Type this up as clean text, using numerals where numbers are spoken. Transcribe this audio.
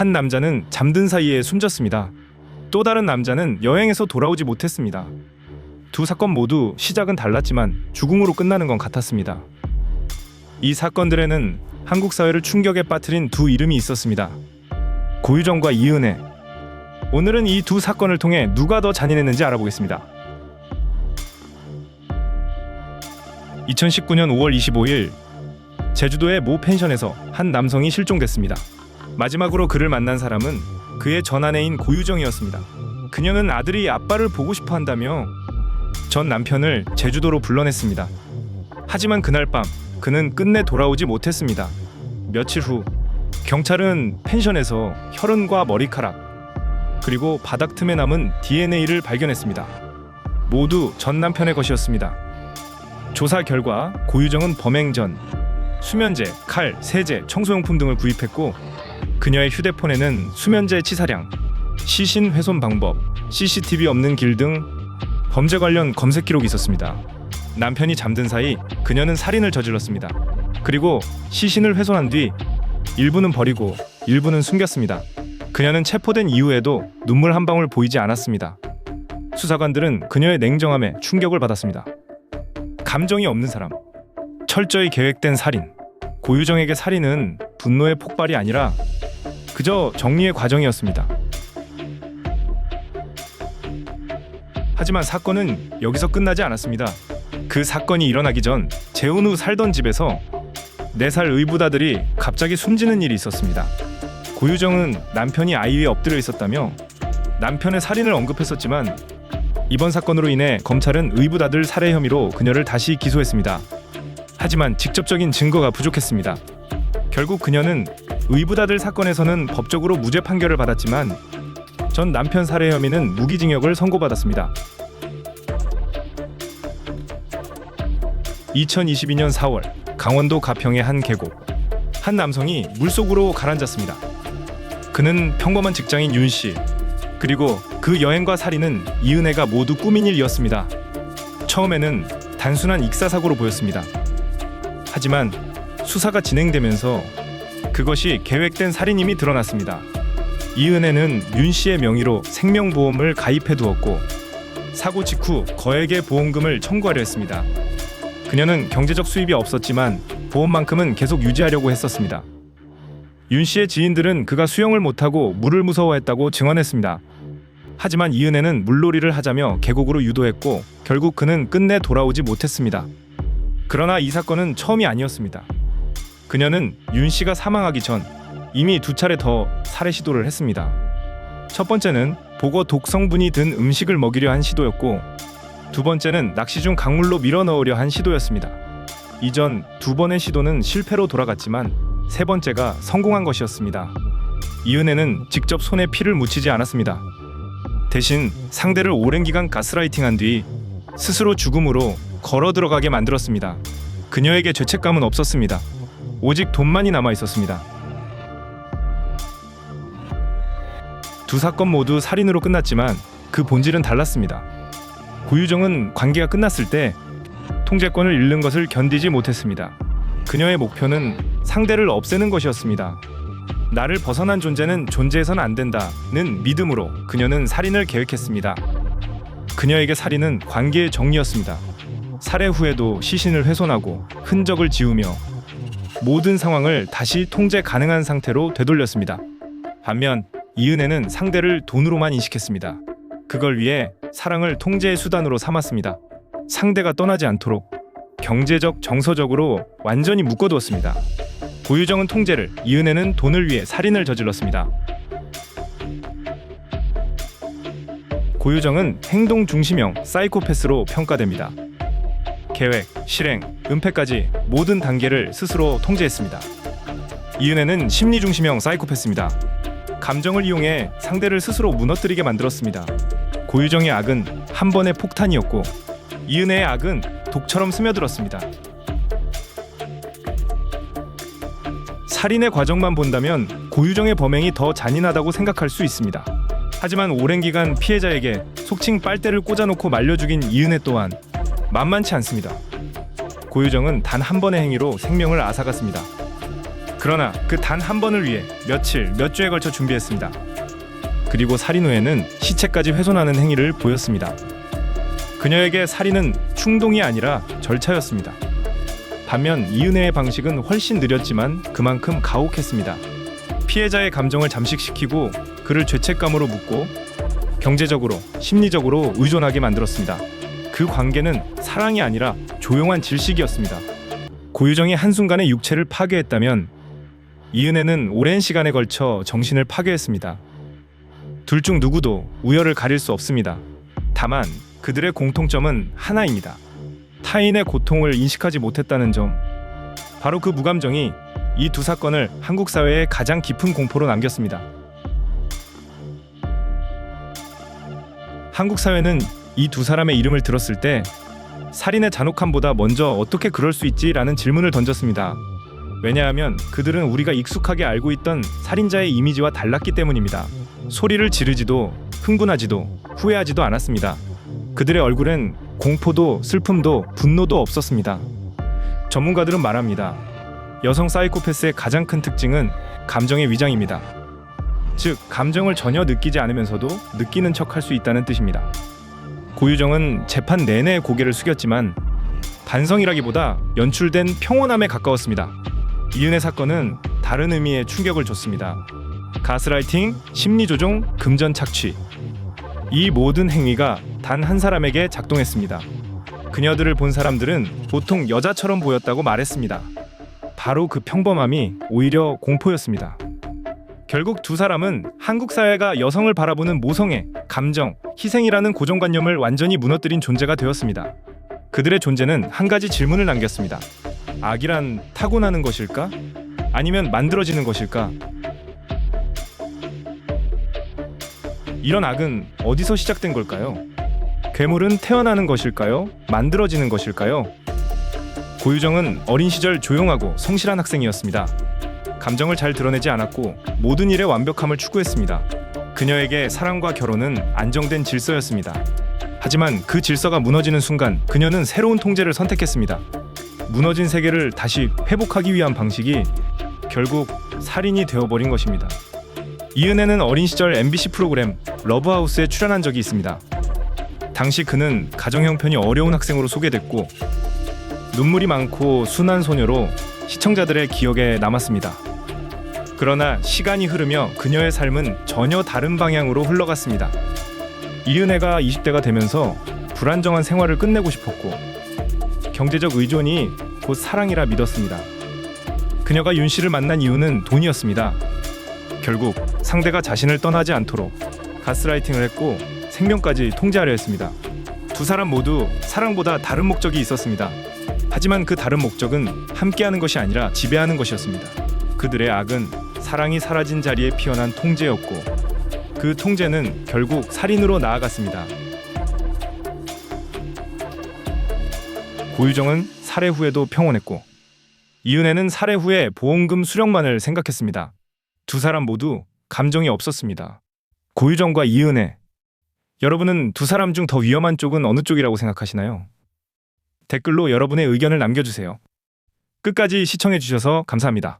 한 남자는 잠든 사이에 숨졌습니다. 또 다른 남자는 여행에서 돌아오지 못했습니다. 두 사건 모두 시작은 달랐지만 죽음으로 끝나는 건 같았습니다. 이 사건들에는 한국 사회를 충격에 빠뜨린 두 이름이 있었습니다. 고유정과 이은혜. 오늘은 이 두 사건을 통해 누가 더 잔인했는지 알아보겠습니다. 2019년 5월 25일 제주도의 모 펜션에서 한 남성이 실종됐습니다. 마지막으로 그를 만난 사람은 그의 전 아내인 고유정이었습니다. 그녀는 아들이 아빠를 보고 싶어 한다며 전 남편을 제주도로 불러냈습니다. 하지만 그날 밤 그는 끝내 돌아오지 못했습니다. 며칠 후 경찰은 펜션에서 혈흔과 머리카락 그리고 바닥 틈에 남은 DNA를 발견했습니다. 모두 전 남편의 것이었습니다. 조사 결과 고유정은 범행 전 수면제, 칼, 세제, 청소용품 등을 구입했고 그녀의 휴대폰에는 수면제 치사량, 시신 훼손 방법, CCTV 없는 길 등 범죄 관련 검색 기록이 있었습니다. 남편이 잠든 사이 그녀는 살인을 저질렀습니다. 그리고 시신을 훼손한 뒤 일부는 버리고 일부는 숨겼습니다. 그녀는 체포된 이후에도 눈물 한 방울 보이지 않았습니다. 수사관들은 그녀의 냉정함에 충격을 받았습니다. 감정이 없는 사람, 철저히 계획된 살인. 고유정에게 살인은 분노의 폭발이 아니라 그저 정리의 과정이었습니다. 하지만 사건은 여기서 끝나지 않았습니다. 그 사건이 일어나기 전 재혼 후 살던 집에서 4살 의붓아들이 갑자기 숨지는 일이 있었습니다. 고유정은 남편이 아이 위에 엎드려 있었다며 남편의 살인을 언급했었지만 이번 사건으로 인해 검찰은 의붓아들 살해 혐의로 그녀를 다시 기소했습니다. 하지만 직접적인 증거가 부족했습니다. 결국 그녀는 의붓아들 사건에서는 법적으로 무죄 판결을 받았지만 전 남편 살해 혐의는 무기징역을 선고받았습니다. 2022년 4월 강원도 가평의 한 계곡. 한 남성이 물속으로 가라앉았습니다. 그는 평범한 직장인 윤씨 그리고 그 여행과 살인은 이은혜가 모두 꾸민 일이었습니다. 처음에는 단순한 익사사고로 보였습니다. 하지만 수사가 진행되면서 그것이 계획된 살인임이 드러났습니다. 이은혜는 윤씨의 명의로 생명보험을 가입해두었고 사고 직후 거액의 보험금을 청구하려 했습니다. 그녀는 경제적 수입이 없었지만 보험만큼은 계속 유지하려고 했었습니다. 윤씨의 지인들은 그가 수영을 못하고 물을 무서워했다고 증언했습니다. 하지만 이은혜는 물놀이를 하자며 계곡으로 유도했고 결국 그는 끝내 돌아오지 못했습니다. 그러나 이 사건은 처음이 아니었습니다. 그녀는 윤씨가 사망하기 전 이미 2차례 더 살해 시도를 했습니다. 첫 번째는 복어 독성분이 든 음식을 먹이려 한 시도였고 두 번째는 낚시 중 강물로 밀어 넣으려 한 시도였습니다. 이전 2번의 시도는 실패로 돌아갔지만 세 번째가 성공한 것이었습니다. 이은혜는 직접 손에 피를 묻히지 않았습니다. 대신 상대를 오랜 기간 가스라이팅한 뒤 스스로 죽음으로 걸어 들어가게 만들었습니다. 그녀에게 죄책감은 없었습니다. 오직 돈만이 남아 있었습니다. 두 사건 모두 살인으로 끝났지만 그 본질은 달랐습니다. 고유정은 관계가 끝났을 때 통제권을 잃는 것을 견디지 못했습니다. 그녀의 목표는 상대를 없애는 것이었습니다. 나를 벗어난 존재는 존재해서는 안 된다는 믿음으로 그녀는 살인을 계획했습니다. 그녀에게 살인은 관계의 정리였습니다. 살해 후에도 시신을 훼손하고 흔적을 지우며 모든 상황을 다시 통제 가능한 상태로 되돌렸습니다. 반면 이은혜는 상대를 돈으로만 인식했습니다. 그걸 위해 사랑을 통제의 수단으로 삼았습니다. 상대가 떠나지 않도록 경제적, 정서적으로 완전히 묶어두었습니다. 고유정은 통제를, 이은혜는 돈을 위해 살인을 저질렀습니다. 고유정은 행동 중심형 사이코패스로 평가됩니다. 계획, 실행, 은폐까지 모든 단계를 스스로 통제했습니다. 이은혜는 심리 중심형 사이코패스입니다. 감정을 이용해 상대를 스스로 무너뜨리게 만들었습니다. 고유정의 악은 한 번의 폭탄이었고 이은혜의 악은 독처럼 스며들었습니다. 살인의 과정만 본다면 고유정의 범행이 더 잔인하다고 생각할 수 있습니다. 하지만 오랜 기간 피해자에게 속칭 빨대를 꽂아놓고 말려 죽인 이은혜 또한 만만치 않습니다. 고유정은 단 한 번의 행위로 생명을 앗아갔습니다. 그러나 그 단 한 번을 위해 며칠, 몇 주에 걸쳐 준비했습니다. 그리고 살인 후에는 시체까지 훼손하는 행위를 보였습니다. 그녀에게 살인은 충동이 아니라 절차였습니다. 반면 이은혜의 방식은 훨씬 느렸지만 그만큼 가혹했습니다. 피해자의 감정을 잠식시키고 그를 죄책감으로 묶고 경제적으로, 심리적으로 의존하게 만들었습니다. 그 관계는 사랑이 아니라 조용한 질식이었습니다. 고유정이 한순간에 육체를 파괴했다면 이은혜는 오랜 시간에 걸쳐 정신을 파괴했습니다. 둘 중 누구도 우열을 가릴 수 없습니다. 다만 그들의 공통점은 하나입니다. 타인의 고통을 인식하지 못했다는 점. 바로 그 무감정이 이 두 사건을 한국 사회에 가장 깊은 공포로 남겼습니다. 한국 사회는 이 두 사람의 이름을 들었을 때 살인의 잔혹함보다 먼저 어떻게 그럴 수 있지라는 질문을 던졌습니다. 왜냐하면 그들은 우리가 익숙하게 알고 있던 살인자의 이미지와 달랐기 때문입니다. 소리를 지르지도 흥분하지도 후회하지도 않았습니다. 그들의 얼굴엔 공포도 슬픔도 분노도 없었습니다. 전문가들은 말합니다. 여성 사이코패스의 가장 큰 특징은 감정의 위장입니다. 즉, 감정을 전혀 느끼지 않으면서도 느끼는 척할 수 있다는 뜻입니다. 고유정은 재판 내내 고개를 숙였지만 반성이라기보다 연출된 평온함에 가까웠습니다. 이은혜 사건은 다른 의미의 충격을 줬습니다. 가스라이팅, 심리조종, 금전 착취. 이 모든 행위가 단 한 사람에게 작동했습니다. 그녀들을 본 사람들은 보통 여자처럼 보였다고 말했습니다. 바로 그 평범함이 오히려 공포였습니다. 결국 두 사람은 한국 사회가 여성을 바라보는 모성애, 감정, 희생이라는 고정관념을 완전히 무너뜨린 존재가 되었습니다. 그들의 존재는 한 가지 질문을 남겼습니다. 악이란 타고나는 것일까? 아니면 만들어지는 것일까? 이런 악은 어디서 시작된 걸까요? 괴물은 태어나는 것일까요? 만들어지는 것일까요? 고유정은 어린 시절 조용하고 성실한 학생이었습니다. 감정을 잘 드러내지 않았고 모든 일에 완벽함을 추구했습니다. 그녀에게 사랑과 결혼은 안정된 질서였습니다. 하지만 그 질서가 무너지는 순간 그녀는 새로운 통제를 선택했습니다. 무너진 세계를 다시 회복하기 위한 방식이 결국 살인이 되어버린 것입니다. 이은혜는 어린 시절 MBC 프로그램 러브하우스에 출연한 적이 있습니다. 당시 그는 가정 형편이 어려운 학생으로 소개됐고 눈물이 많고 순한 소녀로 시청자들의 기억에 남았습니다. 그러나 시간이 흐르며 그녀의 삶은 전혀 다른 방향으로 흘러갔습니다. 이은혜가 20대가 되면서 불안정한 생활을 끝내고 싶었고 경제적 의존이 곧 사랑이라 믿었습니다. 그녀가 윤 씨를 만난 이유는 돈이었습니다. 결국 상대가 자신을 떠나지 않도록 가스라이팅을 했고 생명까지 통제하려 했습니다. 두 사람 모두 사랑보다 다른 목적이 있었습니다. 하지만 그 다른 목적은 함께하는 것이 아니라 지배하는 것이었습니다. 그들의 악은 사랑이 사라진 자리에 피어난 통제였고 그 통제는 결국 살인으로 나아갔습니다. 고유정은 살해 후에도 평온했고 이은혜는 살해 후에 보험금 수령만을 생각했습니다. 두 사람 모두 감정이 없었습니다. 고유정과 이은혜, 여러분은 두 사람 중 더 위험한 쪽은 어느 쪽이라고 생각하시나요? 댓글로 여러분의 의견을 남겨주세요. 끝까지 시청해주셔서 감사합니다.